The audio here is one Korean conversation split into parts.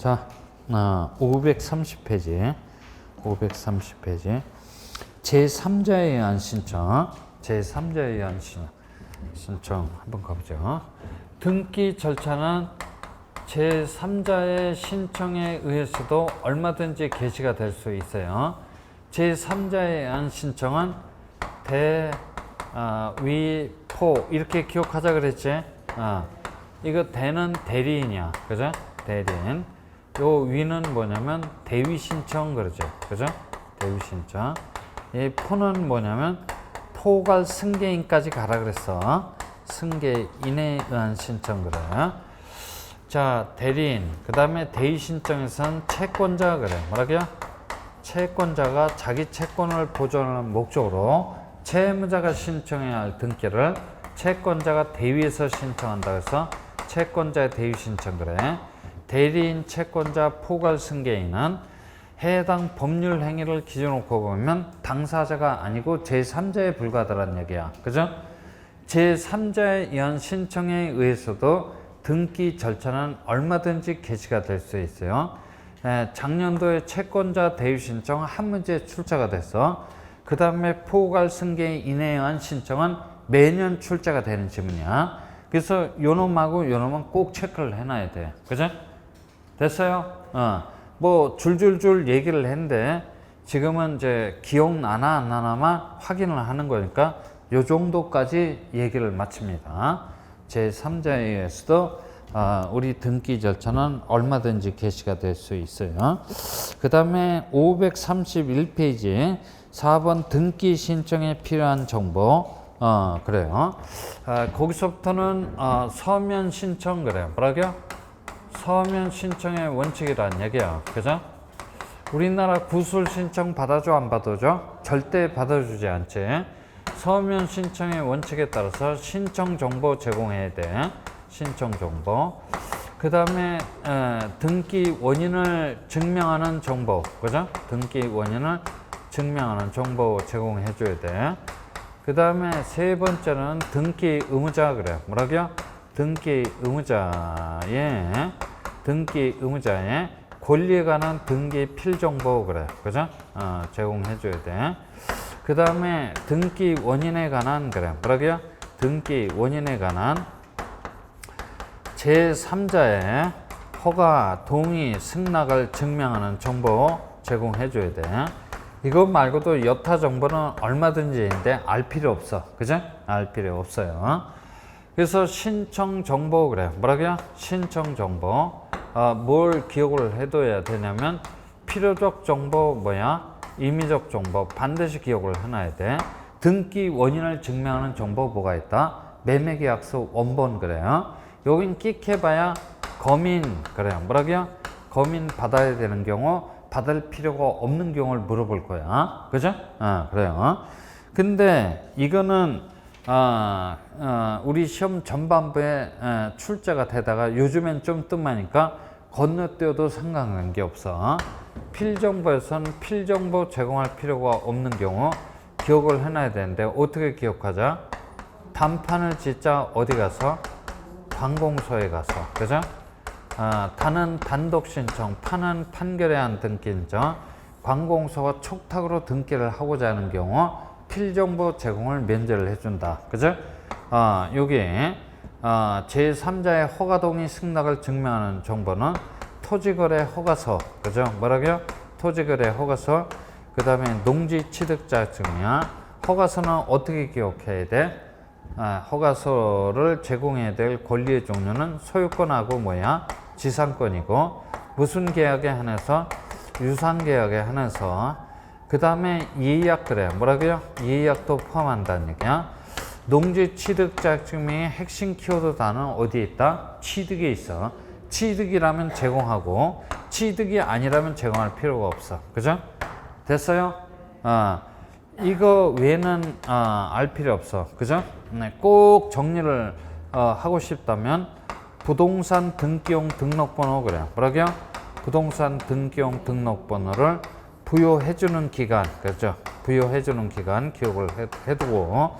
자, 530페이지. 530페이지. 제3자에 의한 신청. 제3자에 의한 신청. 한번 가보죠. 등기 절차는 제3자의 신청에 의해서도 얼마든지 개시가 될 수 있어요. 제3자에 의한 신청은 위, 포 이렇게 기억하자 그랬지? 이거 대는 대리인이야. 그죠? 대리인. 요 위는 뭐냐면 대위 신청 그러죠. 그죠? 대위 신청. 이 포는 뭐냐면 포괄 승계인까지 가라 그랬어. 승계인에 의한 신청 그래. 자, 대리인. 그 다음에 대위 신청에서는 채권자 그래. 뭐라고요? 채권자가 자기 채권을 보존하는 목적으로 채무자가 신청해야 할 등기를 채권자가 대위에서 신청한다 해서 채권자의 대위 신청 그래. 대리인, 채권자, 포괄 승계인은 해당 법률 행위를 기준으로 놓고 보면 당사자가 아니고 제3자에 불과하다는 얘기야. 그죠? 제3자에 의한 신청에 의해서도 등기 절차는 얼마든지 개시가 될 수 있어요. 작년도에 채권자 대위 신청 한 문제 출제가 됐어. 그 다음에 포괄 승계인에 의한 신청은 매년 출제가 되는 지문이야. 그래서 요놈하고 요놈은 꼭 체크를 해놔야 돼. 그죠? 됐어요? 뭐 줄줄줄 얘기를 했는데 지금은 이제 기억나나 안 나나만 확인을 하는 거니까 요 정도까지 얘기를 마칩니다. 제3자에 의해서도 우리 등기 절차는 얼마든지 개시가 될 수 있어요. 그 다음에 531페이지 4번 등기 신청에 필요한 정보. 그래요. 거기서부터는 서면 신청 그래요. 뭐라고요? 서면 신청의 원칙이란 얘기야. 그죠? 우리나라 구술 신청 받아줘 안 받아줘? 절대 받아주지 않지. 서면 신청의 원칙에 따라서 신청 정보 제공해야 돼. 신청 정보. 그 다음에 등기 원인을 증명하는 정보. 그죠? 등기 원인을 증명하는 정보 제공해 줘야 돼. 그 다음에 세 번째는 등기 의무자 그래. 뭐라고요? 등기 의무자의 권리에 관한 등기 필정보 그래. 그죠? 제공해 줘야 돼. 그 다음에 등기 원인에 관한 그래. 뭐라고요? 등기 원인에 관한 제3자의 허가, 동의, 승낙을 증명하는 정보 제공해 줘야 돼. 이것 말고도 여타 정보는 얼마든지 있는데 알 필요 없어. 그죠? 알 필요 없어요. 그래서 신청 정보 그래. 뭐라고요? 신청 정보. 뭘 기억을 해둬야 되냐면 필요적 정보 뭐야? 임의적 정보 반드시 기억을 해놔야 돼. 등기 원인을 증명하는 정보 뭐가 있다? 매매계약서 원본 그래요. 여긴 끽해봐야 검인 그래요. 뭐라고요? 검인 받아야 되는 경우 받을 필요가 없는 경우를 물어볼 거야. 그죠? 그래요. 근데 이거는 우리 시험 전반부에 출제가 되다가 요즘엔 좀 뜸하니까 건너뛰어도 상관관계 없어. 필정보에서는 필정보 제공할 필요가 없는 경우 기억을 해놔야 되는데 어떻게 기억하자? 단판을 짓자 어디 가서? 관공서에 가서. 그죠? 단은 단독 신청, 판은 판결에 한 등기 신청, 관공서가 촉탁으로 등기를 하고자 하는 경우 필정보 제공을 면제를 해준다. 그죠? 여기 제3자의 허가 동의 승낙을 증명하는 정보는 토지거래 허가서. 그죠? 뭐라고요? 토지거래 허가서. 그 다음에 농지 취득자증이야. 허가서는 어떻게 기억해야 돼? 허가서를 제공해야 될 권리의 종류는 소유권하고 뭐야? 지상권이고 무슨 계약에 한해서? 유상계약에 한해서. 그 다음에 예약 그래. 뭐라고요? 예약도 포함한다는 얘기야. 농지 취득자증의 핵심 키워드 단어는 어디에 있다? 취득에 있어. 취득이라면 제공하고 취득이 아니라면 제공할 필요가 없어. 그죠? 됐어요? 이거 외에는 알 필요 없어. 그죠? 네, 꼭 정리를 하고 싶다면 부동산 등기용 등록번호 그래요. 뭐라고요? 부동산 등기용 등록번호를 부여해주는 기간. 그렇죠? 부여해주는 기간 기억을 해두고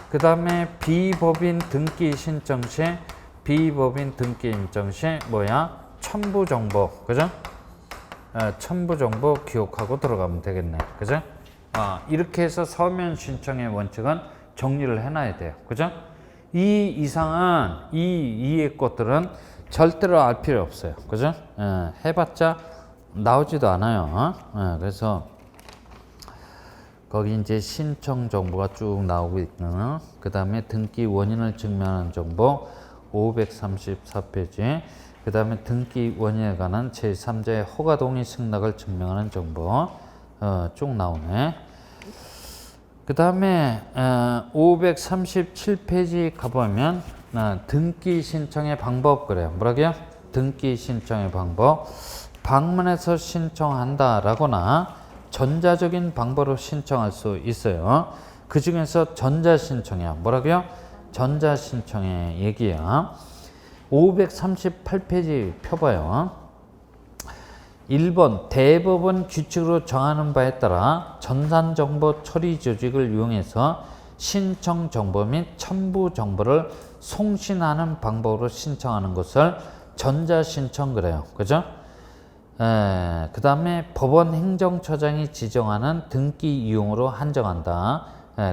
그 다음에 비법인 등기 신청 시 뭐야? 첨부 정보, 그죠? 첨부 정보 기억하고 들어가면 되겠네, 그죠? 이렇게 해서 서면 신청의 원칙은 정리를 해놔야 돼요, 그죠? 이 이상은 이 이의 것들은 절대로 알 필요 없어요, 그죠? 해봤자 나오지도 않아요. 그래서 거기 이제 신청 정보가 쭉 나오고 있는, 그 다음에 등기 원인을 증명하는 정보 534페이지, 그 다음에 등기 원인에 관한 제3자의 허가 동의 승낙을 증명하는 정보 쭉 나오네. 그 다음에 537페이지 가보면 등기 신청의 방법, 그래요. 뭐라고요? 등기 신청의 방법. 방문해서 신청한다 라거나 전자적인 방법으로 신청할 수 있어요. 그 중에서 전자신청이야. 뭐라고요? 전자신청의 얘기야. 538페이지 펴봐요. 1번 대법원 규칙으로 정하는 바에 따라 전산정보 처리 조직을 이용해서 신청 정보 및 첨부 정보를 송신하는 방법으로 신청하는 것을 전자신청 그래요. 그죠? 그 다음에 법원 행정처장이 지정하는 등기 이용으로 한정한다.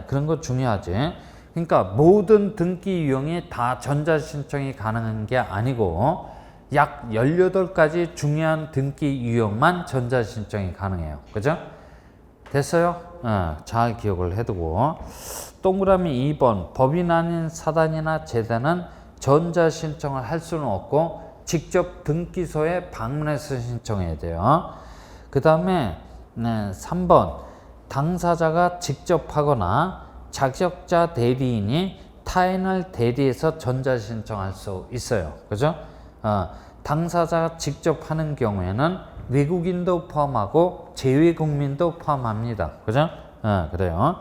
그런 거 중요하지. 그러니까 모든 등기 이용이 다 전자신청이 가능한 게 아니고 약 18가지 중요한 등기 유형만 전자신청이 가능해요. 그죠? 됐어요? 잘 기억을 해두고. 동그라미 2번 법인 아닌 사단이나 재단은 전자신청을 할 수는 없고 직접 등기소에 방문해서 신청해야 돼요. 그 다음에 3번 당사자가 직접 하거나 자격자 대리인이 타인을 대리해서 전자신청할 수 있어요. 그죠? 당사자가 직접 하는 경우에는 외국인도 포함하고 재외국민도 포함합니다. 그죠? 그래요.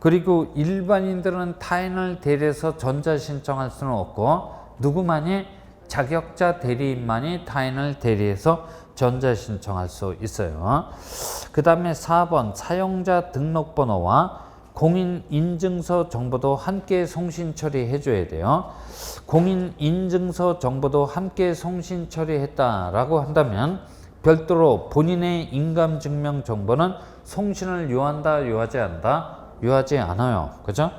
그리고 일반인들은 타인을 대리해서 전자신청할 수는 없고 누구만이 자격자 대리인만이 타인을 대리해서 전자신청할 수 있어요. 그 다음에 4번 사용자 등록번호와 공인인증서 정보도 함께 송신 처리해 줘야 돼요. 공인인증서 정보도 함께 송신 처리했다라고 한다면 별도로 본인의 인감증명 정보는 송신을 요한다, 요하지 않다? 요하지 않아요. 그죠?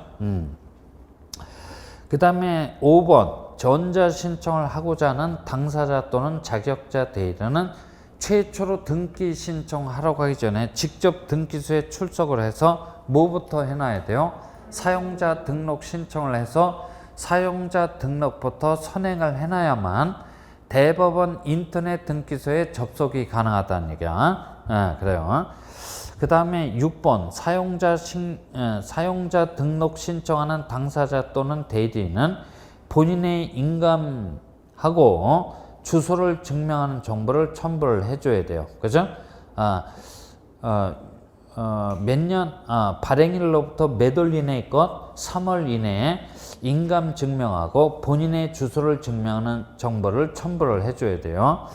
그 다음에 5번 전자신청을 하고자 하는 당사자 또는 자격자 대리인은 최초로 등기 신청하러 가기 전에 직접 등기소에 출석을 해서 뭐부터 해놔야 돼요? 사용자 등록 신청을 해서 사용자 등록부터 선행을 해놔야만 대법원 인터넷 등기소에 접속이 가능하다는 얘기야. 그래요. 그 다음에 6번 사용자 등록 신청하는 당사자 또는 대리인은 본인의 인감하고 주소를 증명하는 정보를 첨부를 해줘야 돼요. 그죠? 몇 년, 발행일로부터 몇 월 이내의 것, 3월 이내에 인감 증명하고 본인의 주소를 증명하는 정보를 첨부를 해줘야 돼요.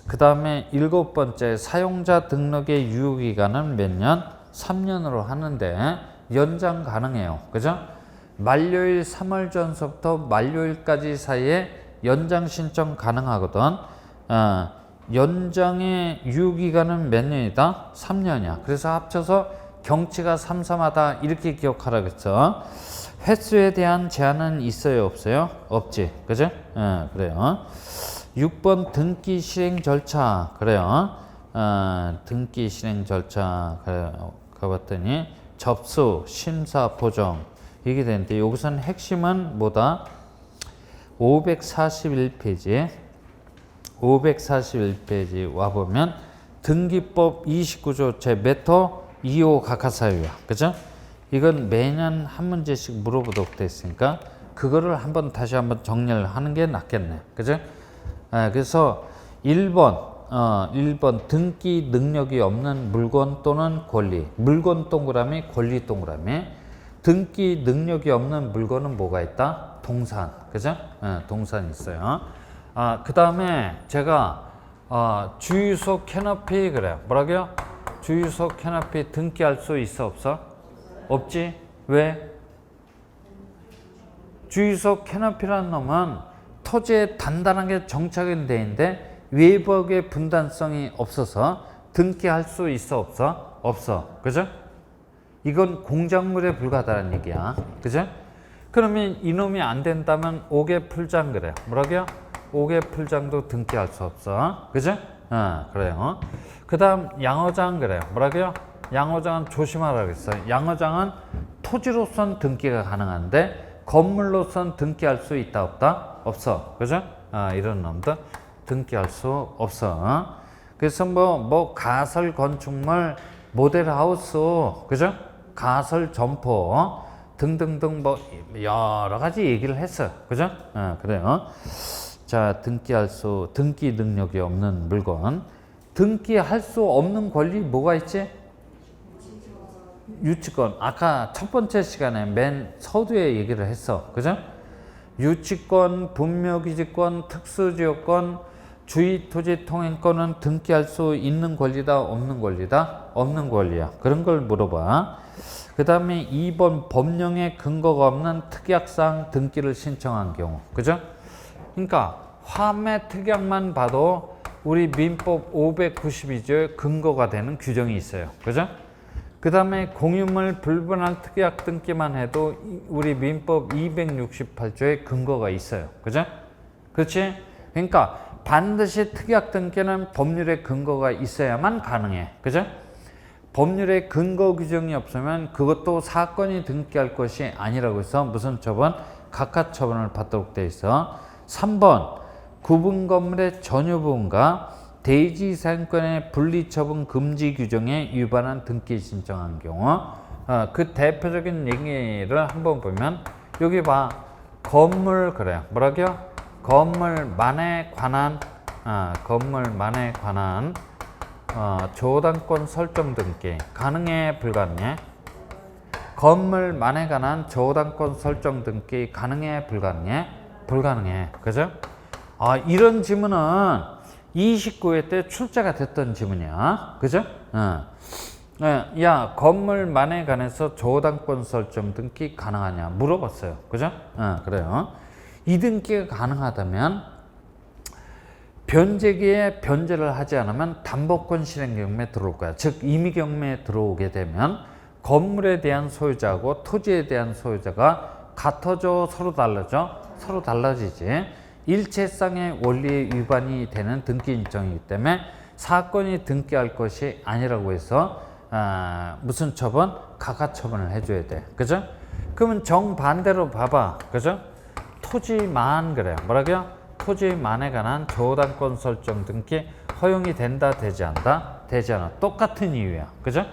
그 다음에 7번째, 사용자 등록의 유효기간은 몇 년? 3년으로 하는데 연장 가능해요. 그죠? 만료일 3월 전서부터 만료일까지 사이에 연장 신청 가능하거든. 연장의 유효기간은 몇 년이다? 3년이야. 그래서 합쳐서 경치가 삼삼하다 이렇게 기억하라 그랬어. 횟수에 대한 제한은 있어요, 없어요? 없지. 그죠? 그래요. 6번 등기 실행 절차. 그래요. 등기 실행 절차. 그래요. 가봤더니 접수, 심사, 보정 이게 되는데 여기서는 핵심은 뭐다? 541페이지. 541페이지 와보면 등기법 29조 제몇 호 2호 각하사유야. 그죠? 이건 매년 한 문제씩 물어보도록 돼 있으니까 그거를 다시 한번 정리를 하는 게 낫겠네. 그죠? 그래서 1번 등기 능력이 없는 물건 또는 권리. 물건 동그라미, 권리 동그라미. 등기 능력이 없는 물건은 뭐가 있다? 동산. 그죠? 동산 있어요. 그 다음에 제가 주유소 캐너피 그래요. 뭐라고요? 주유소 캐너피 등기할 수 있어 없어? 없지? 왜? 주유소 캐너피라는 놈은 토지에 단단하게 정착이 돼 있는데 외부의 분단성이 없어서 등기할 수 있어 없어? 없어. 그죠? 이건 공작물에 불과하다는 얘기야. 그죠? 그러면 이놈이 안 된다면 5개 풀장 그래요. 뭐라고요? 5개 풀장도 등기할 수 없어. 그죠? 그래요. 그 다음 양어장 그래요. 뭐라고요? 양어장은 조심하라 그랬어요. 양어장은 토지로선 등기가 가능한데 건물로선 등기할 수 있다 없다? 없어. 그죠? 이런 놈들 등기할 수 없어. 그래서 뭐 가설 건축물, 모델 하우스, 그죠? 가설 점포 등등등 뭐 여러 가지 얘기를 했어요. 그죠? 그래요. 자, 등기 능력이 없는 물건. 등기할 수 없는 권리 뭐가 있지? 유치권. 아까 첫 번째 시간에 맨 서두에 얘기를 했어. 그죠? 유치권, 분묘기지권, 특수지역권, 주의토지 통행권은 등기할 수 있는 권리다, 없는 권리다? 없는 권리야. 그런 걸 물어봐. 그 다음에 2번 법령에 근거가 없는 특약사항 등기를 신청한 경우. 그죠? 그러니까 화매 특약만 봐도 우리 민법 592조에 근거가 되는 규정이 있어요. 그죠? 그 다음에 공유물 불분할 특약 등기만 해도 우리 민법 268조에 근거가 있어요. 그죠? 그렇지? 그러니까 반드시 특약 등기는 법률에 근거가 있어야만 가능해. 그죠? 법률에 근거 규정이 없으면 그것도 사건이 등기할 것이 아니라고 해서 무슨 처분? 각하 처분을 받도록 돼 있어. 3번 구분 건물의 전유 부분과 대지 사용권의 분리 처분 금지 규정에 위반한 등기 신청한 경우. 그 대표적인 얘기를 한번 보면 여기 봐. 건물 그래요. 뭐라고요? 건물만에 관한 저당권 설정 등기 가능해 불가능해? 건물만에 관한 저당권 설정 등기 가능해 불가능해? 불가능해. 그죠? 이런 지문은 29회 때 출제가 됐던 지문이야. 그죠? 야, 건물만에 관해서 저당권 설정 등기 가능하냐 물어봤어요. 그죠? 그래요. 이 등기가 가능하다면 변제기에 변제를 하지 않으면 담보권 실행 경매에 들어올 거야. 즉 임의 경매에 들어오게 되면 건물에 대한 소유자하고 토지에 대한 소유자가 같아져 서로 달라져? 서로 달라지지. 일체상의 원리에 위반이 되는 등기 신청이기 때문에 사건이 등기할 것이 아니라고 해서 무슨 처분? 각하 처분을 해줘야 돼. 그죠? 그러면 정반대로 봐봐. 그죠? 토지만 그래요. 뭐라고요? 토지만에 관한 저당권 설정 등기 허용이 된다, 되지 않다? 되지 않아. 똑같은 이유야. 그죠?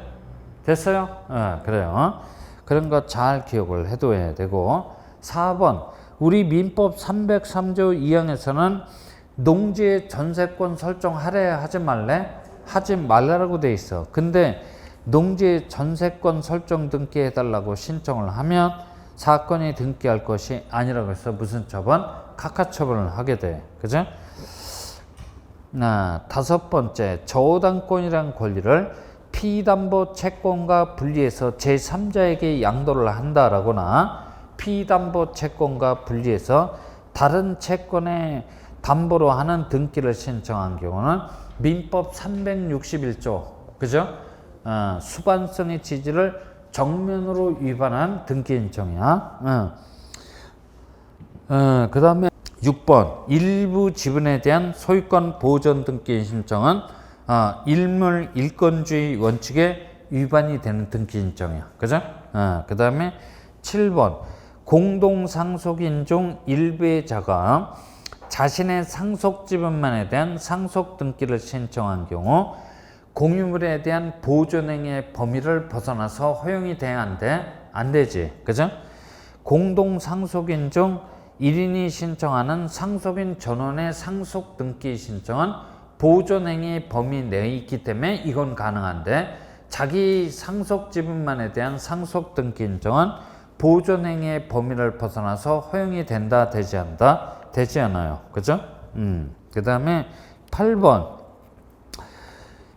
됐어요? 그래요. 그런 거 잘 기억을 해둬야 되고. 4번 우리 민법 303조 2항에서는 농지의 전세권 설정하래 하지 말래? 하지 말라고 돼 있어. 근데 농지의 전세권 설정 등기 해달라고 신청을 하면 사건이 등기할 것이 아니라고 해서 무슨 처분? 각하 처분을 하게 돼. 그죠? 5번째, 저당권이란 권리를 피담보 채권과 분리해서 제3자에게 양도를 한다라거나 피담보 채권과 분리해서 다른 채권에 담보로 하는 등기를 신청한 경우는 민법 361조, 그죠? 수반성의 취지를 정면으로 위반한 등기 신청이야. 그 다음에 6번 일부 지분에 대한 소유권 보전 등기 신청은 일물 일권주의 원칙에 위반이 되는 등기 신청이야. 그죠? 그 다음에 7번 공동상속인 중 일부의 자가 자신의 상속 지분만에 대한 상속 등기를 신청한 경우 공유물에 대한 보존행위의 범위를 벗어나서 허용이 돼야 안 돼? 안 되지. 그죠? 공동상속인 중 1인이 신청하는 상속인 전원의 상속 등기 신청은 보존행위 범위 내에 있기 때문에 이건 가능한데 자기 상속 지분만에 대한 상속 등기 신청은 보존행위의 범위를 벗어나서 허용이 된다, 되지 않다? 되지 않아요. 그죠? 그 다음에 8번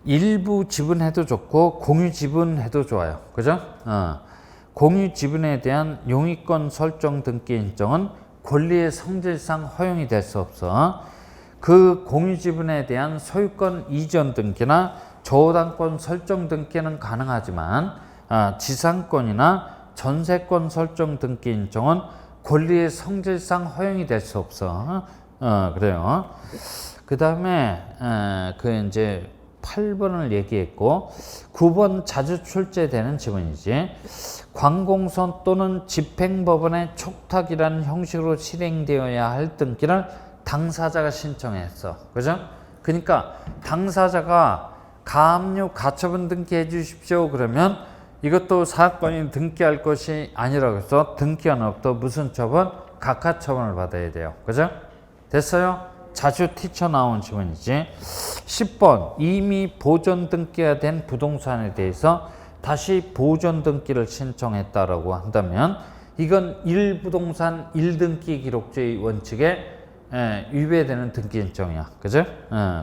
일부 지분해도 좋고 공유 지분해도 좋아요. 그죠? 공유 지분에 대한 용의권 설정 등기 신청은 권리의 성질상 허용이 될 수 없어. 그 공유지분에 대한 소유권 이전 등기나 저당권 설정 등기는 가능하지만 지상권이나 전세권 설정 등기 인정은 권리의 성질상 허용이 될 수 없어. 그래요. 그 다음에 그 이제 8번을 얘기했고 9번 자주 출제되는 지문이지. 관공서 또는 집행법원의 촉탁이라는 형식으로 실행되어야 할 등기를 당사자가 신청했어. 그죠? 그러니까 당사자가 가압류 가처분 등기해 주십시오. 그러면 이것도 사건이 등기할 것이 아니라고 해서 등기한 업도 무슨 처분? 각하 처분을 받아야 돼요. 그죠? 됐어요? 자주 티쳐 나온 지문이지. 10번 이미 보존 등기가 된 부동산에 대해서 다시 보존 등기를 신청했다라고 한다면 이건 1부동산 1등기 기록주의 원칙에 위배되는 등기 신청이야. 그죠?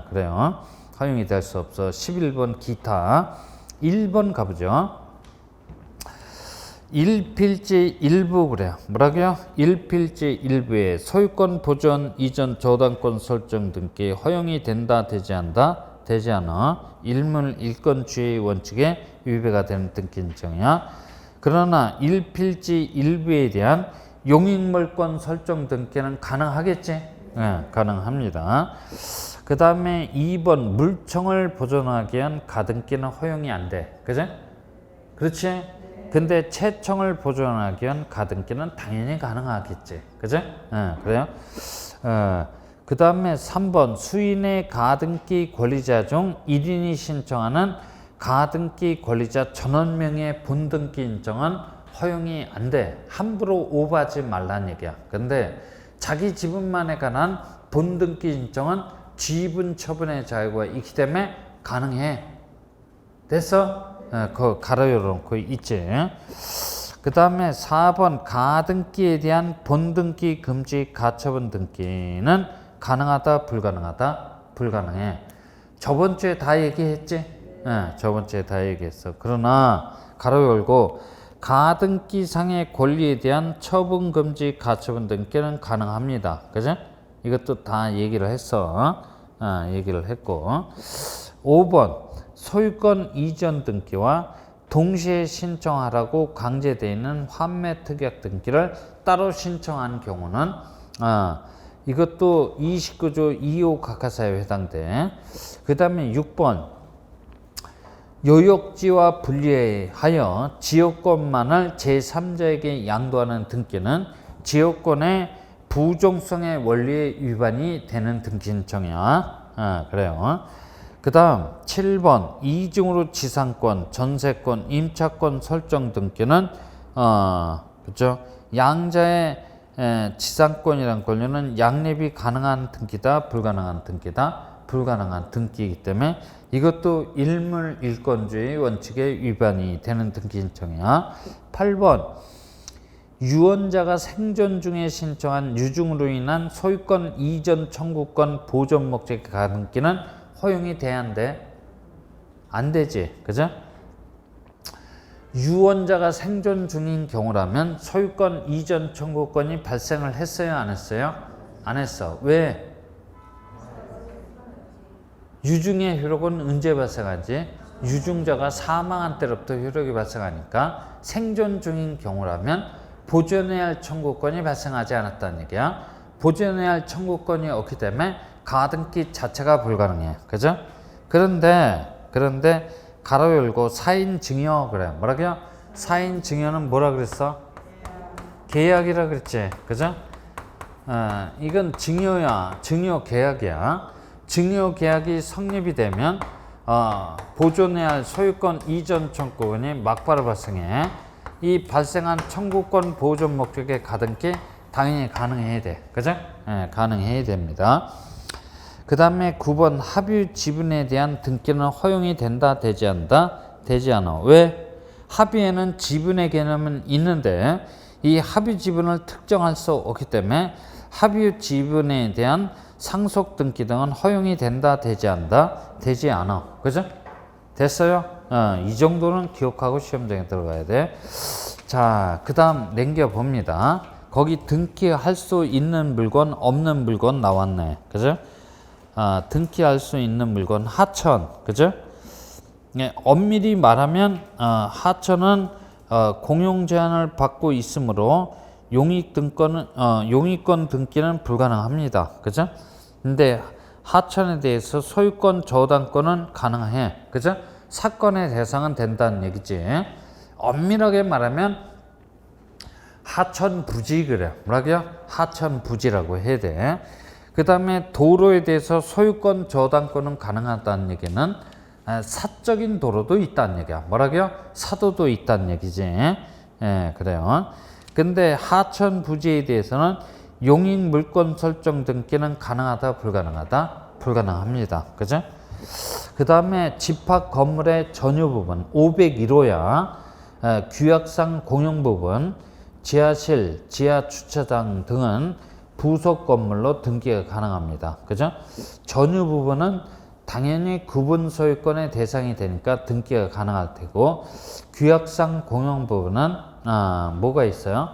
그래요. 허용이 될 수 없어. 11번 기타. 1번 가보죠. 1필지 일부 그래요. 뭐라고요? 1필지 일부에 소유권 보존 이전 저당권 설정 등기 허용이 된다 되지 않다 되지 않아 일물 일권주의 원칙에 위배가 되는 등기 신청이야. 그러나 1필지 일부에 대한 용익물권 설정 등기는 가능하겠지? 네, 가능합니다. 그 다음에 2번 물청을 보존하기 위한 가등기는 허용이 안 돼. 그죠? 그렇지? 근데 채청을 보존하기 위한 가등기는 당연히 가능하겠지. 그죠? 그래요? 그 다음에 3번 수인의 가등기 권리자 중 1인이 신청하는 가등기 권리자 전원명의 본등기 인정은 허용이 안 돼. 함부로 오버하지 말라는 얘기야. 근데 자기 지분만에 관한 본등기 인정은 지분 처분의 자유가 있기 때문에 가능해. 됐어? 그 가로 열어놓고 있지. 그 다음에 4번 가등기에 대한 본등기 금지 가처분 등기는 가능하다 불가능하다? 불가능해. 저번 주에 다 얘기했지? 저번 주에 다 얘기했어. 그러나 가로 열고 가등기상의 권리에 대한 처분 금지 가처분 등기는 가능합니다. 그죠? 이것도 다 얘기를 했어. 얘기를 했고. 5번 소유권 이전 등기와 동시에 신청하라고 강제되어 있는 환매 특약 등기를 따로 신청한 경우는 이것도 29조 2호 각하사유에 해당돼. 그 다음에 6번 요역지와 분리하여 지역권만을 제3자에게 양도하는 등기는 지역권의 부종성의 원리에 위반이 되는 등기 신청이야. 그래요. 그 다음 7번 이중으로 지상권, 전세권, 임차권 설정 등기는 그렇죠? 양자의 지상권이란 권리는 양립이 가능한 등기다, 불가능한 등기다, 불가능한 등기이기 때문에 이것도 일물 일권주의 원칙에 위반이 되는 등기 신청이야. 8번 유언자가 생존 중에 신청한 유증으로 인한 소유권 이전 청구권 보존 목적의 가등기는 허용이 돼야 한대? 안 되지. 그죠? 유언자가 생존 중인 경우라면 소유권 이전 청구권이 발생을 했어요? 안 했어요? 안 했어. 왜? 유증의 효력은 언제 발생하지? 유증자가 사망한 때로부터 효력이 발생하니까 생존 중인 경우라면 보존해야 할 청구권이 발생하지 않았다는 얘기야. 보존해야 할 청구권이 없기 때문에 가등기 자체가 불가능해. 그죠? 그런데 가로 열고 사인 증여 그래. 뭐라고요? 사인 증여는 뭐라 그랬어? 계약이라 그랬지. 그죠? 이건 증여야. 증여 계약이야. 증여 계약이 성립이 되면 보존해야 할 소유권 이전 청구권이 막바로 발생해. 이 발생한 청구권 보존 목적의 가등기 당연히 가능해야 돼. 그죠? 가능해야 됩니다. 그 다음에 9번 합유 지분에 대한 등기는 허용이 된다 되지 않다 되지 않아. 왜? 합유에는 지분의 개념은 있는데 이 합유 지분을 특정할 수 없기 때문에 합유 지분에 대한 상속 등기 등은 허용이 된다 되지 않다 되지 않아. 그죠? 됐어요? 이 정도는 기억하고 시험장에 들어가야 돼. 자, 그 다음 넘겨봅니다. 거기 등기할 수 있는 물건 없는 물건 나왔네. 그죠? 등기할 수 있는 물건 하천, 그죠? 예, 엄밀히 말하면 하천은 공용 제한을 받고 있으므로 용익권 등기는 불가능합니다, 그죠? 근데 하천에 대해서 소유권 저당권은 가능해, 그죠? 사건의 대상은 된다는 얘기지. 엄밀하게 말하면 하천부지, 그래. 뭐라고요? 하천부지라고 해야 돼. 그 다음에 도로에 대해서 소유권 저당권은 가능하다는 얘기는 사적인 도로도 있다는 얘기야. 뭐라고요? 사도도 있다는 얘기지. 예, 그래요. 근데 하천부지에 대해서는 용익 물권 설정 등기는 가능하다, 불가능하다? 불가능합니다. 그죠? 그 다음에 집합 건물의 전유 부분 501호야. 규약상 공용 부분, 지하실, 지하 주차장 등은 부속 건물로 등기가 가능합니다. 그죠? 전유 부분은 당연히 구분 소유권의 대상이 되니까 등기가 가능할 테고, 규약상 공용 부분은 뭐가 있어요?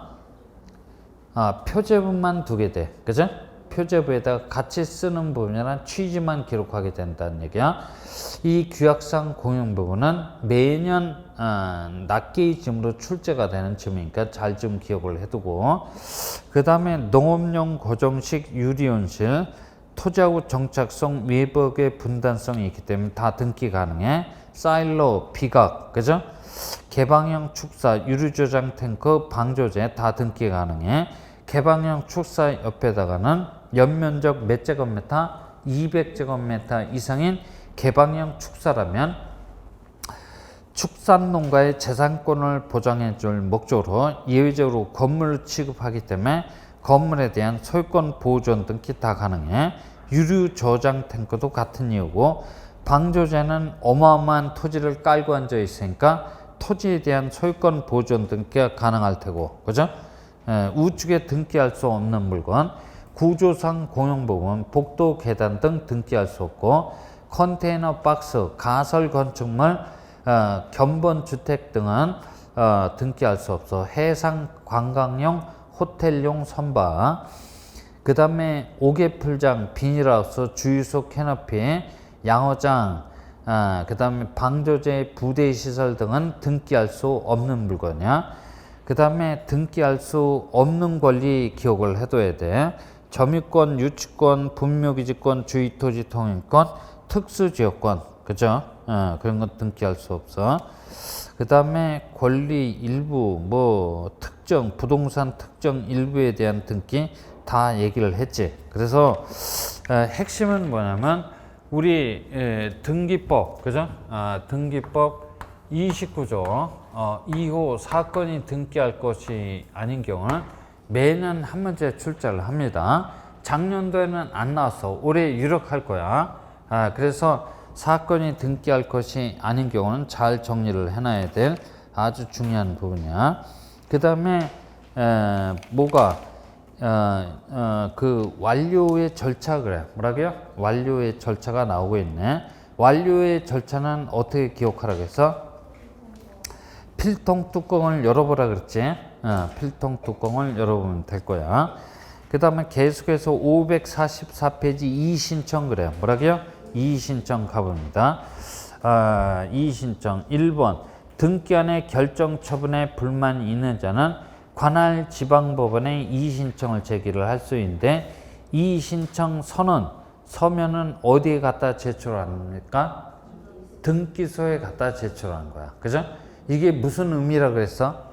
표제부만 두게 돼. 그죠? 표제부에다가 같이 쓰는 부분이란 취지만 기록하게 된다는 얘기야. 이 규약상 공용 부분은 매년 낱개의 짐으로 출제가 되는 짐이니까 잘 좀 기억을 해두고, 그 다음에 농업용 고정식 유리온실, 토지하고 정착성, 외벽의 분단성이 있기 때문에 다 등기 가능해. 사일로, 비각, 그죠? 개방형 축사, 유류저장 탱크, 방조제 다 등기 가능해. 개방형 축사 옆에다가는 연면적 몇 제곱미터? 200제곱미터 이상인 개방형 축사라면 축산농가의 재산권을 보장해 줄 목적으로 예외적으로 건물을 취급하기 때문에 건물에 대한 소유권 보존 등기 다 가능해. 유류 저장 탱크도 같은 이유고, 방조제는 어마어마한 토지를 깔고 앉아 있으니까 토지에 대한 소유권 보존 등기가 가능할 테고, 그죠? 우측에 등기할 수 없는 물건, 구조상 공용 부분, 복도 계단 등 등기할 수 없고, 컨테이너 박스, 가설 건축물, 견본 주택 등은 등기할 수 없어. 해상 관광용, 호텔용 선박, 그 다음에 옥외풀장, 비닐하우스, 주유소 캐너피, 양어장, 그 다음에 방조제, 부대 시설 등은 등기할 수 없는 물건이야. 그 다음에 등기할 수 없는 권리 기억을 해둬야 돼. 점유권, 유치권, 분묘기지권, 주의토지 통행권, 특수지역권, 그죠? 그런 건 등기할 수 없어. 그 다음에 권리 일부, 뭐 특정, 부동산 특정 일부에 대한 등기 다 얘기를 했지. 그래서 핵심은 뭐냐면 우리 등기법, 그죠? 등기법 29조 2호 사건이 등기할 것이 아닌 경우는 매년 한 문제 출제를 합니다. 작년도에는 안 나왔어. 올해 유력할 거야. 그래서 사건이 등기할 것이 아닌 경우는 잘 정리를 해놔야 될 아주 중요한 부분이야. 그 다음에 뭐가 그 완료의 절차, 그래. 뭐라고요? 완료의 절차가 나오고 있네. 완료의 절차는 어떻게 기억하라고 했어? 필통 뚜껑을 열어보라 그랬지. 필통 뚜껑을 열어보면 될 거야. 그 다음에 계속해서 544페이지 이의신청, 그래. 뭐라고요? 이의신청 가봅니다. 이의신청 1번, 등기안의 결정 처분에 불만이 있는 자는 관할 지방법원에 이의신청을 제기를 할 수 있는데, 이의신청 서면은 어디에 갖다 제출합니까? 등기소에 갖다 제출하는 거야. 그죠? 이게 무슨 의미라 그랬어?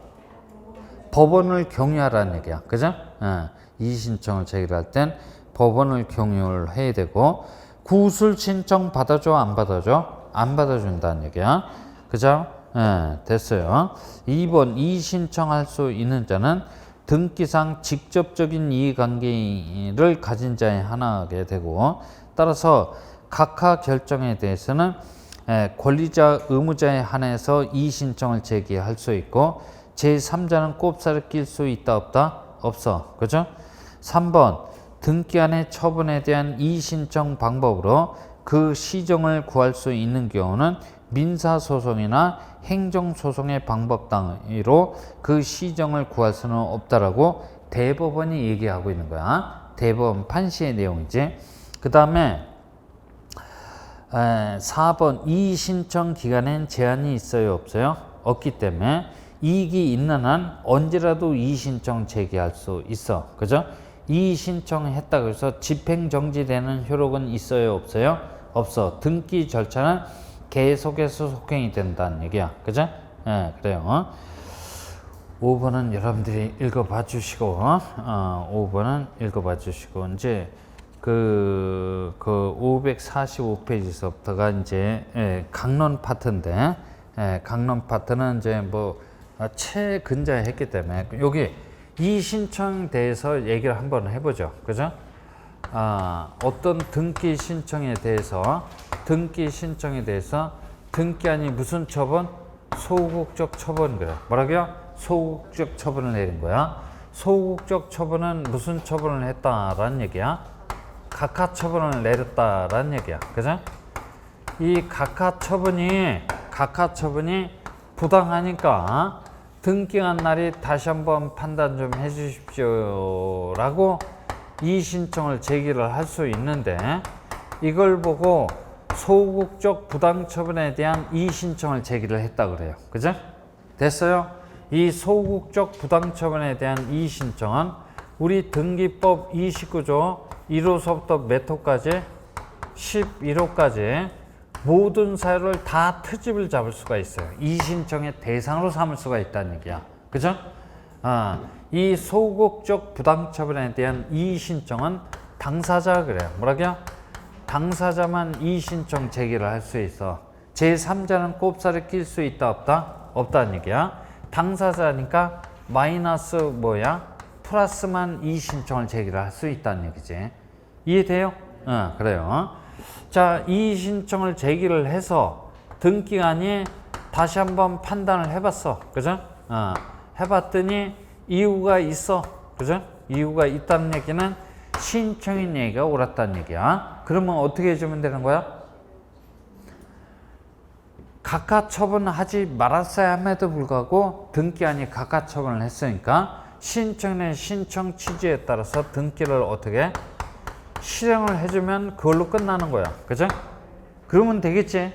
법원을 경유하라는 얘기야. 그죠? 이의신청을 제기할 땐 법원을 경유를 해야 되고, 구술 신청 받아줘, 안 받아줘? 안 받아준다는 얘기야. 그죠? 됐어요. 2번, 이의신청할 수 있는 자는 등기상 직접적인 이해관계를 가진 자에 하나게 되고, 따라서 각하 결정에 대해서는 권리자, 의무자에 한해서 이의신청을 제기할 수 있고, 제3자는 꼽사를 낄 수 있다, 없다? 없어. 그죠? 3번, 등기안의 처분에 대한 이의신청 방법으로 그 시정을 구할 수 있는 경우는 민사소송이나 행정소송의 방법 따위로 그 시정을 구할 수는 없다라고 대법원이 얘기하고 있는 거야. 대법원 판시의 내용이지. 그 다음에 4번 이의 신청 기간엔 제한이 있어요, 없어요? 없기 때문에 이익이 있는 한 언제라도 이의 신청 제기할 수 있어. 그죠? 이의 신청했다고 해서 집행 정지되는 효력은 있어요, 없어요? 없어. 등기 절차는 계속해서 속행이 된다는 얘기야. 그죠? 그래요. 5번은 여러분들이 읽어봐 주시고, 5번은 읽어봐 주시고, 이제 그 545페이지서부터가 이제 강론 파트인데, 강론 파트는 이제 뭐 최근자에 했기 때문에 여기 이 신청에 대해서 얘기를 한번 해보죠. 그죠? 어떤 등기 신청에 대해서 등기한이 무슨 처분? 소극적 처분. 그래. 뭐라고요? 소극적 처분을 내린 거야. 소극적 처분은 무슨 처분을 했다라는 얘기야? 각하 처분을 내렸다라는 얘기야. 그죠? 이 각하 처분이 부당하니까 등기한 날이 다시 한번 판단 좀 해주십시오 라고 이의 신청을 제기를 할 수 있는데, 이걸 보고 소극적 부당 처분에 대한 이의 신청을 제기를 했다 그래요. 그죠? 됐어요? 이 소극적 부당 처분에 대한 이의 신청은 우리 등기법 29조 1호서부터 몇 호까지? 11호까지 모든 사유를 다 트집을 잡을 수가 있어요. 이의 신청의 대상으로 삼을 수가 있다는 얘기야. 그죠? 이 소극적 부당 처분에 대한 이의 신청은 당사자가 그래요. 뭐라고요? 당사자만 이의 신청 제기를 할 수 있어. 제3자는 꼽사를 낄 수 있다, 없다? 없다는 얘기야. 당사자니까 마이너스 뭐야? 플러스만 이의 신청을 제기를 할 수 있다는 얘기지. 이해돼요? 그래요. 자, 이의 신청을 제기를 해서 등기관이 다시 한번 판단을 해봤어. 그죠? 해봤더니 이유가 있어. 그죠? 이유가 있다는 얘기는 신청인 얘기가 옳았다는 얘기야. 그러면 어떻게 해주면 되는 거야? 각하 처분하지 말았어야 함에도 불구하고 등기관이 각하 처분을 했으니까 신청인의 신청 취지에 따라서 등기를 어떻게 실행을 해주면 그걸로 끝나는 거야. 그죠? 그러면 되겠지?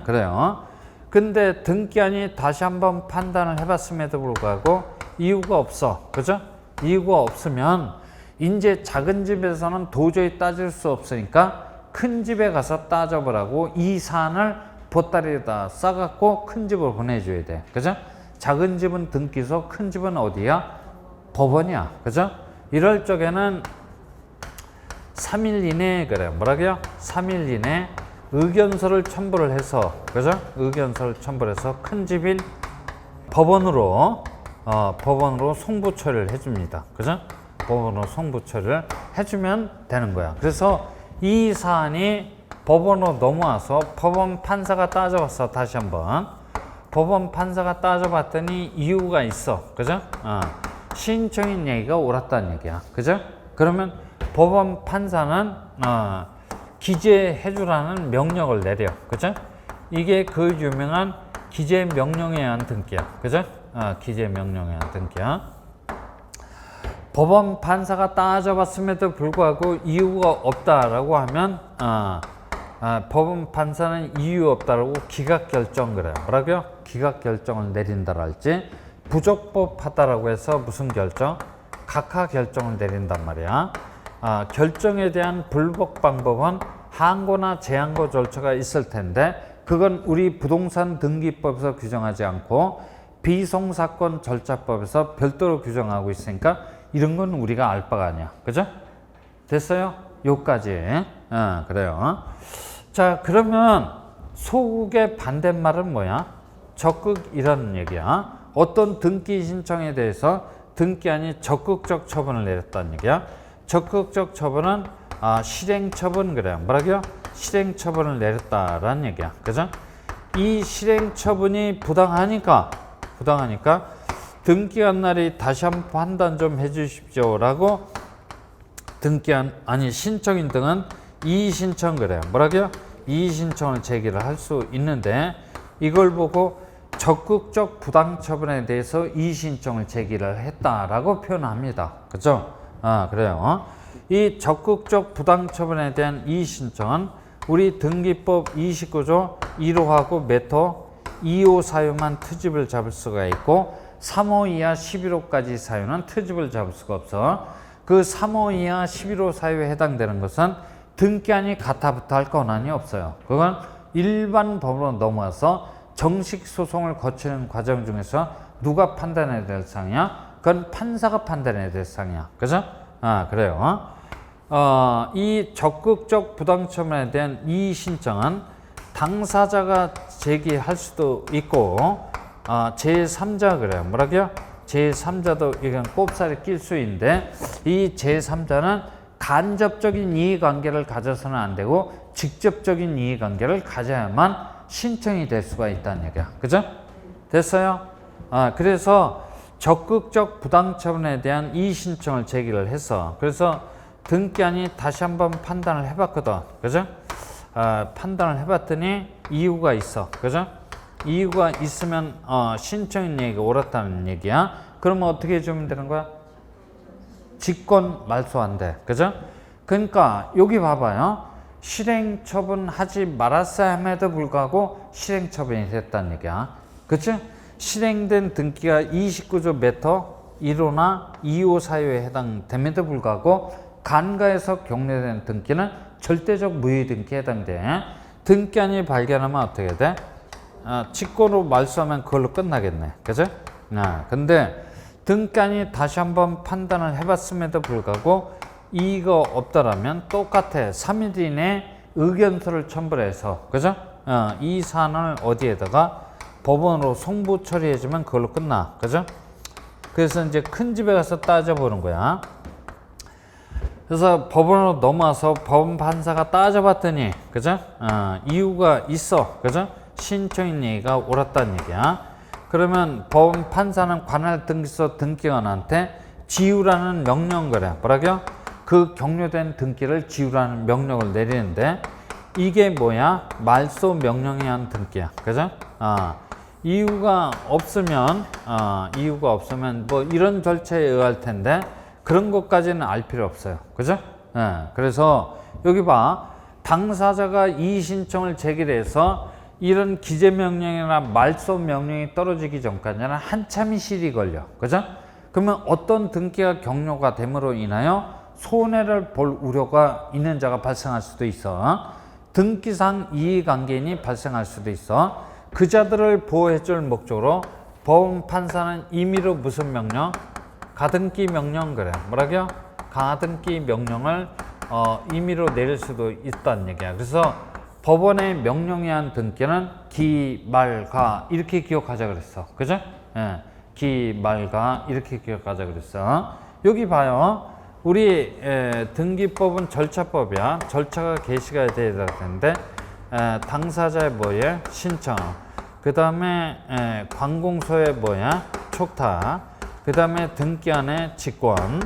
그래요. 근데 등기관이 다시 한번 판단을 해봤음에도 불구하고 이유가 없어. 그죠? 이유가 없으면 이제 작은 집에서는 도저히 따질 수 없으니까 큰 집에 가서 따져보라고 이 사안을 보따리에다 싸갖고 큰 집으로 보내줘야 돼. 그죠? 작은 집은 등기소, 큰 집은 어디야? 법원이야. 그죠? 이럴 적에는 3일 이내에 그래. 뭐라고요? 3일 이내에 의견서를 첨부를 해서, 그죠? 의견서를 첨부를 해서 큰 집인 법원으로 송부 처리를 해줍니다. 그죠? 법원으로 송부 처리를 해주면 되는 거야. 그래서 이 사안이 법원으로 넘어와서 법원 판사가 따져봤어. 다시 한번 법원 판사가 따져봤더니 이유가 있어. 그죠? 신청인 얘기가 옳았다는 얘기야. 그죠? 그러면 법원 판사는 기재해주라는 명령을 내려. 그죠? 이게 그 유명한 기재명령에 의한 등기야. 그죠? 기재명령에 의한 등기야. 법원 판사가 따져봤음에도 불구하고 이유가 없다라고 하면 법원 판사는 이유 없다라고 기각결정 그래요. 뭐라고요? 기각결정을 내린다라 할지, 부적법하다라고 해서 무슨 결정? 각하 결정을 내린단 말이야. 결정에 대한 불복 방법은 항고나 재항고 절차가 있을 텐데 그건 우리 부동산 등기법에서 규정하지 않고 비송사건 절차법에서 별도로 규정하고 있으니까 이런 건 우리가 알 바가 아니야. 그죠? 됐어요? 요까지. 그래요. 자, 그러면 소극의 반대말은 뭐야? 적극이라는 얘기야. 어떤 등기 신청에 대해서 등기한이 적극적 처분을 내렸다는 얘기야. 적극적 처분은 실행 처분 그래요. 뭐라고요? 실행 처분을 내렸다라는 얘기야. 그죠? 이 실행 처분이 부당하니까 등기한 날이 다시 한번 판단 좀 해주십시오라고 신청인 등은 이의 신청 그래요. 뭐라고요? 이의 신청을 제기를 할 수 있는데 이걸 보고 적극적 부당 처분에 대해서 이의 신청을 제기를 했다라고 표현합니다. 그죠? 그래요. 이 적극적 부당 처분에 대한 이의 신청은 우리 등기법 29조 1호하고 몇 호? 2호 사유만 트집을 잡을 수가 있고 3호 이하 11호까지 사유는 트집을 잡을 수가 없어. 그 3호 이하 11호 사유에 해당되는 것은 등기한이 가타부터 할 권한이 없어요. 그건 일반 법으로 넘어와서 정식 소송을 거치는 과정 중에서 누가 판단해야 될 사항이야? 그건 판사가 판단해야 될 사항이야. 그죠? 그래요. 이 적극적 부당처분에 대한 이의 신청은 당사자가 제기할 수도 있고 제3자 그래요. 뭐라고요? 제3자도 이건 꼽살에 낄 수 있는데 이 제3자는 간접적인 이해관계를 가져서는 안 되고 직접적인 이해관계를 가져야만 신청이 될 수가 있다는 얘기야. 그죠? 됐어요? 그래서 적극적 부당처분에 대한 이의 신청을 제기를 해서 그래서 등기한이 다시 한번 판단을 해봤거든. 그죠? 판단을 해봤더니 이유가 있어. 그죠? 이유가 있으면 신청인 얘기가 옳았다는 얘기야. 그러면 어떻게 해주면 되는 거야? 직권 말소한대. 그죠? 그러니까 여기 봐봐요. 실행처분하지 말았음에도 불구하고 실행처분이 됐다는 얘기야. 그치? 실행된 등기가 29조 몇 호? 1호나 2호 사유에 해당됨에도 불구하고 간과해서 경료된 등기는 절대적 무효 등기에 해당돼. 등기한이 발견하면 어떻게 돼? 직권으로 말소하면 그걸로 끝나겠네. 그죠? 근데 등기한이 다시 한번 판단을 해봤음에도 불구하고 이의가 없다라면 똑같아. 3일 이내에 의견서를 첨부를 해서 그죠? 이 사안을 어디에다가 법원으로 송부 처리해주면 그걸로 끝나. 그죠? 그래서 이제 큰 집에 가서 따져보는 거야. 그래서 법원으로 넘어와서 법원 판사가 따져봤더니 그죠? 이유가 있어. 그죠? 신청인 얘기가 옳았다는 얘기야. 그러면 법원 판사는 관할 등기소 등기관한테 지우라는 명령 그래. 뭐라고요? 그 경료된 등기를 지우라는 명령을 내리는데 이게 뭐야? 말소 명령에 의한 등기야. 그죠? 이유가 없으면 뭐 이런 절차에 의할 텐데 그런 것까지는 알 필요 없어요. 그죠? 그래서 여기 봐. 당사자가 이의 신청을 제기해서 이런 기재명령이나 말소명령이 떨어지기 전까지는 한참이 시일이 걸려. 그죠? 그러면 어떤 등기가 경료가 됨으로 인하여 손해를 볼 우려가 있는 자가 발생할 수도 있어. 등기상 이해관계인이 발생할 수도 있어. 그 자들을 보호해줄 목적으로 법원 판사는 임의로 무슨 명령? 가등기 명령 그래. 뭐라고요? 가등기 명령을 임의로 내릴 수도 있다는 얘기야. 그래서 법원의 명령에 의한 등기는 기, 말, 가 이렇게 기억하자 그랬어. 그죠? 기, 말, 가 이렇게 기억하자 그랬어. 여기 봐요. 우리 등기법은 절차법이야. 절차가 게시가 돼야 되는데 당사자의 뭐예? 신청. 그 다음에 관공서의 뭐야? 촉탁. 그 다음에 등기한의 직권.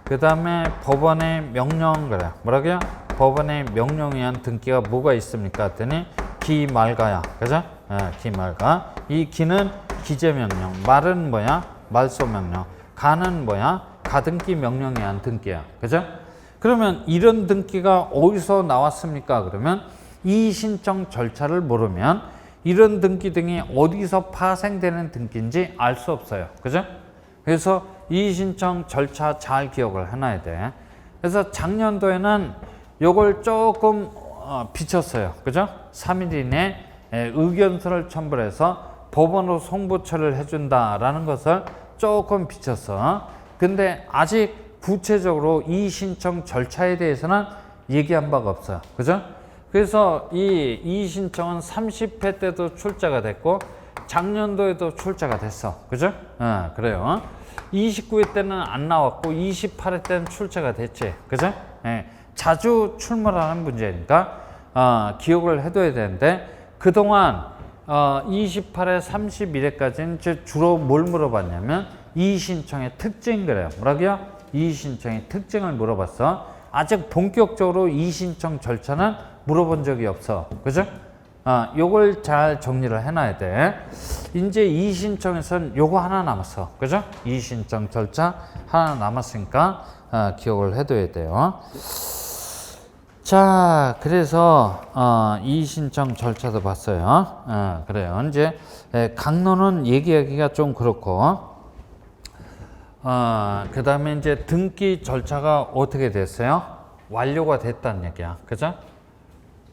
그 다음에 법원의 명령 그래. 뭐라고요? 법원의 명령에 의한 등기가 뭐가 있습니까? 했더니 기, 말가야. 그죠? 기, 말가. 이 기는 기재명령. 말은 뭐야? 말소명령. 가는 뭐야? 가등기 명령에 의한 등기야. 그죠? 그러면 이런 등기가 어디서 나왔습니까? 그러면 이 신청 절차를 모르면 이런 등기 등이 어디서 파생되는 등기인지 알 수 없어요. 그죠? 그래서 이 신청 절차 잘 기억을 해놔야 돼. 그래서 작년도에는 요걸 조금 비쳤어요. 그죠? 3일 이내에 의견서를 첨부해서 법원으로 송부처를 해준다라는 것을 조금 비쳤어. 근데 아직 구체적으로 이 신청 절차에 대해서는 얘기한 바가 없어요. 그죠? 그래서 이 신청은 30회 때도 출제가 됐고 작년도에도 출제가 됐어. 그죠? 그래요. 29회 때는 안 나왔고 28회 때는 출제가 됐지. 그죠? 자주 출몰하는 문제니까 기억을 해둬야 되는데 그동안 28회 31회까지는 주로 뭘 물어봤냐면 이의신청의 특징 그래요. 뭐라고요? 이의신청의 특징을 물어봤어. 아직 본격적으로 이의신청 절차는 물어본 적이 없어. 그죠? 요걸 잘 정리를 해놔야 돼. 이제 이의신청에서는 요거 하나 남았어. 그죠? 이의신청 절차 하나 남았으니까 기억을 해둬야 돼요. 자, 그래서 이의 신청 절차도 봤어요. 그래요. 이제 강론은 얘기하기가 좀 그렇고, 그 다음에 이제 등기 절차가 어떻게 됐어요? 완료가 됐다는 얘기야. 그죠?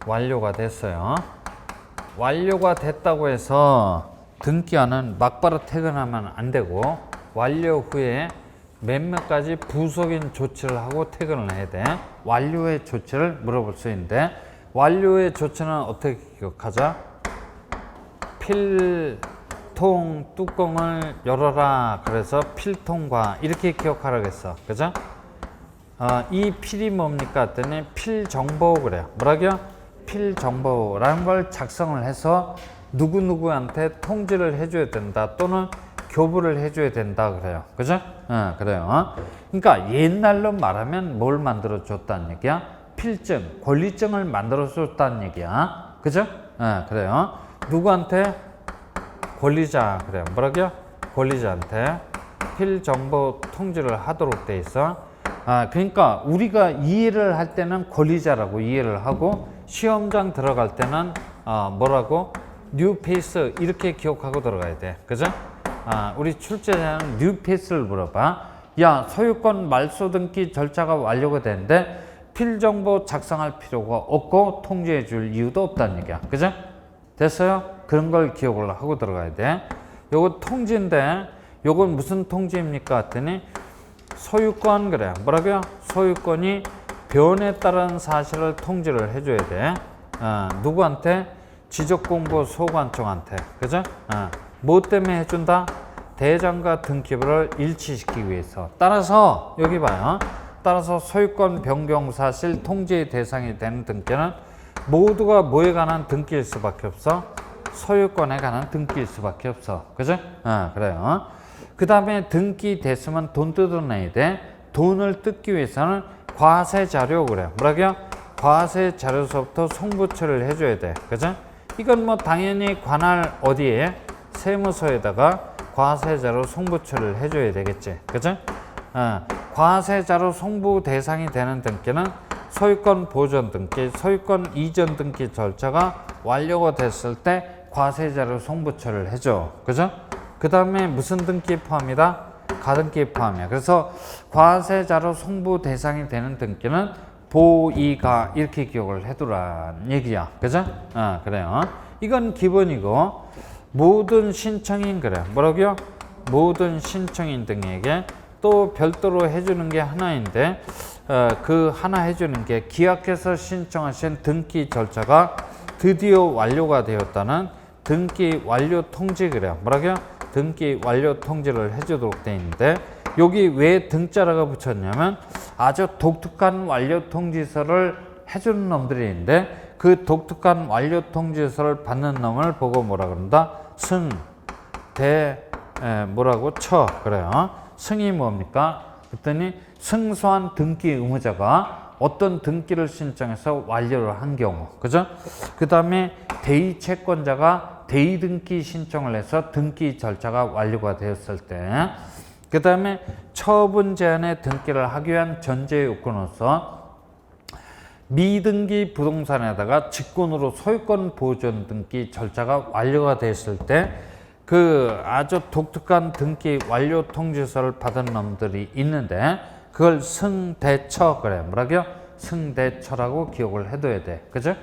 완료가 됐어요. 완료가 됐다고 해서 등기화는 막바로 퇴근하면 안 되고, 완료 후에 몇몇 가지 부속인 조치를 하고 퇴근을 해야 돼. 완료의 조치를 물어볼 수 있는데, 완료의 조치는 어떻게 기억하자? 필통 뚜껑을 열어라. 그래서 필통과 이렇게 기억하라고 했어. 그죠? 이 필이 뭡니까? 했더니 필정보 그래요. 뭐라고요? 필정보라는 걸 작성을 해서 누구누구한테 통지를 해줘야 된다. 또는 교부를 해줘야 된다. 그래요. 그죠? 그래요. 그러니까 옛날로 말하면 뭘 만들어 줬다는 얘기야? 필증, 권리증을 만들어 줬다는 얘기야. 그죠? 그래요. 누구한테? 권리자. 그래요. 뭐라고요? 권리자한테 필정보 통지를 하도록 돼 있어. 그러니까 우리가 이해를 할 때는 권리자라고 이해를 하고, 시험장 들어갈 때는 뭐라고? 뉴페이스 이렇게 기억하고 들어가야 돼. 그죠? 우리 출제자는 뉴페이스를 물어봐. 야, 소유권 말소 등기 절차가 완료가 되는데 필정보 작성할 필요가 없고 통지해 줄 이유도 없다는 얘기야. 그죠? 됐어요? 그런 걸 기억을 하고 들어가야 돼. 요거 통지인데, 요건 무슨 통지입니까? 했더니 소유권, 그래. 뭐라고요? 소유권이 변에 따른 사실을 통지를 해줘야 돼. 누구한테? 지적공부 소관청한테. 그죠? 뭐 때문에 해준다? 대장과 등기부를 일치시키기 위해서. 따라서 여기 봐요. 따라서 소유권 변경 사실 통지의 대상이 되는 등기는 모두가 뭐에 관한 등기일 수밖에 없어? 소유권에 관한 등기일 수밖에 없어. 그죠? 그래요. 그 다음에 등기 됐으면 돈 뜯어내야 돼. 돈을 뜯기 위해서는 과세 자료. 그래. 뭐라고요? 과세 자료서부터 송부처를 해줘야 돼. 그죠? 이건 뭐 당연히 관할 어디에? 세무서에다가 과세자료 송부처를 해줘야 되겠지. 그죠? 과세자료 송부 대상이 되는 등기는 소유권 보존 등기, 소유권 이전 등기 절차가 완료가 됐을 때 과세자료 송부처를 해줘. 그죠? 그 다음에 무슨 등기 포함이다? 가등기 포함이야. 그래서 과세자료 송부 대상이 되는 등기는 보이가 이렇게 기억을 해두란 얘기야. 그죠? 그래요. 이건 기본이고, 모든 신청인, 그래. 뭐라고요? 모든 신청인 등에게 또 별도로 해주는 게 하나인데, 그 하나 해주는 게 기약해서 신청하신 등기 절차가 드디어 완료가 되었다는 등기 완료 통지. 그래요. 뭐라고요? 등기 완료 통지를 해주도록 되어 있는데, 여기 왜 등자라고 붙였냐면 아주 독특한 완료 통지서를 해주는 놈들이 있는데, 그 독특한 완료 통지서를 받는 놈을 보고 뭐라 그런다? 승, 대, 뭐라고? 처. 그래요. 승이 뭡니까? 그랬더니 승소한 등기 의무자가 어떤 등기를 신청해서 완료를 한 경우. 그죠? 그 다음에 대의 채권자가 대의 등기 신청을 해서 등기 절차가 완료가 되었을 때, 그 다음에 처분 제한의 등기를 하기 위한 전제 요건으로서 미등기 부동산에다가 직권으로 소유권 보존 등기 절차가 완료가 됐을 때, 그 아주 독특한 등기 완료 통지서를 받은 놈들이 있는데, 그걸 승대처. 그래. 뭐라고요? 승대처라고 기억을 해둬야 돼. 그죠?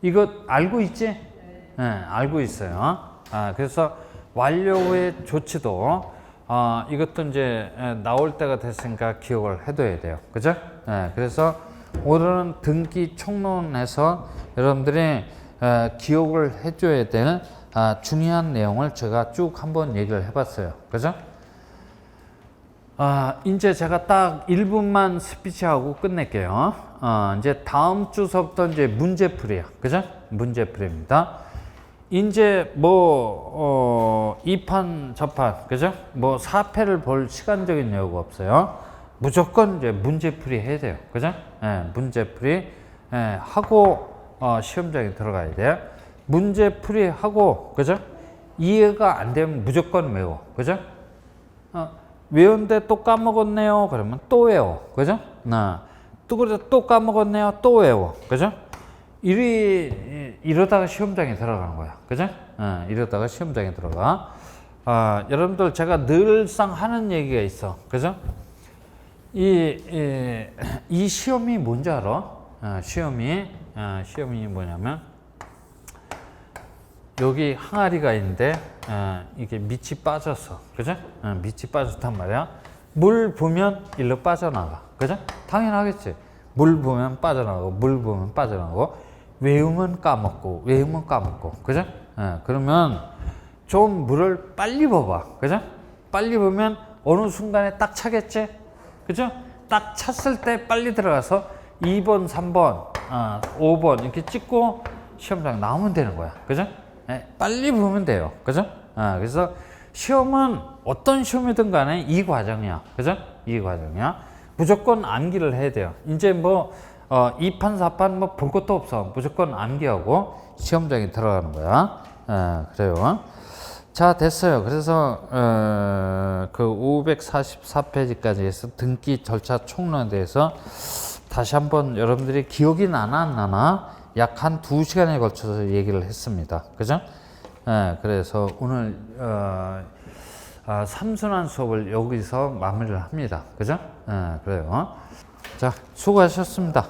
이거 알고 있지? 네, 알고 있어요. 그래서 완료의 조치도 이것도 이제 나올 때가 됐으니까 기억을 해둬야 돼요. 그죠? 그래서 오늘은 등기 총론에서 여러분들이 기억을 해줘야 될 중요한 내용을 제가 쭉 한번 얘기를 해봤어요. 그죠? 이제 제가 딱 1분만 스피치하고 끝낼게요. 이제 다음 주서부터 이제 문제풀이야. 그죠? 문제풀이입니다. 이제 뭐, 2판, 저판, 그죠? 뭐, 4패를 볼 시간적인 여유가 없어요. 무조건 이제 문제풀이 해야 돼요. 그죠? 문제풀이 하고, 시험장에 들어가야 돼요. 문제풀이 하고, 그죠? 이해가 안 되면 무조건 외워. 그죠? 외운데 또 까먹었네요. 그러면 또 외워. 그죠? 또 까먹었네요. 또 외워. 그죠? 이러다가 시험장에 들어가는 거야. 그죠? 이러다가 시험장에 들어가. 여러분들 제가 늘상 하는 얘기가 있어. 그죠? 이 시험이 뭔지 알아? 시험이 뭐냐면 여기 항아리가 있는데 이게 밑이 빠졌어. 그죠? 밑이 빠졌단 말이야. 물 부으면 일로 빠져나가. 그죠? 당연하겠지. 물 부으면 빠져나가고 물 부으면 빠져나가고 외우면 까먹고 외우면 까먹고. 그죠? 그러면 좀 물을 빨리 부어봐. 그죠? 빨리 부으면 어느 순간에 딱 차겠지? 그죠? 딱 찼을 때 빨리 들어가서 2번, 3번, 5번 이렇게 찍고 시험장 나오면 되는 거야. 그죠? 빨리 보면 돼요. 그죠? 그래서 시험은 어떤 시험이든 간에 이 과정이야. 그죠? 이 과정이야. 무조건 암기를 해야 돼요. 이제 뭐 2판, 4판 뭐 볼 것도 없어. 무조건 암기하고 시험장에 들어가는 거야. 그래요. 자, 됐어요. 그래서 그 544페이지까지 해서 등기 절차 총론에 대해서 다시 한번 여러분들이 기억이 나나 안 나나 약 한 2시간에 걸쳐서 얘기를 했습니다. 그죠? 그래서 오늘 삼순환 수업을 여기서 마무리를 합니다. 그죠? 그래요. 자, 수고하셨습니다.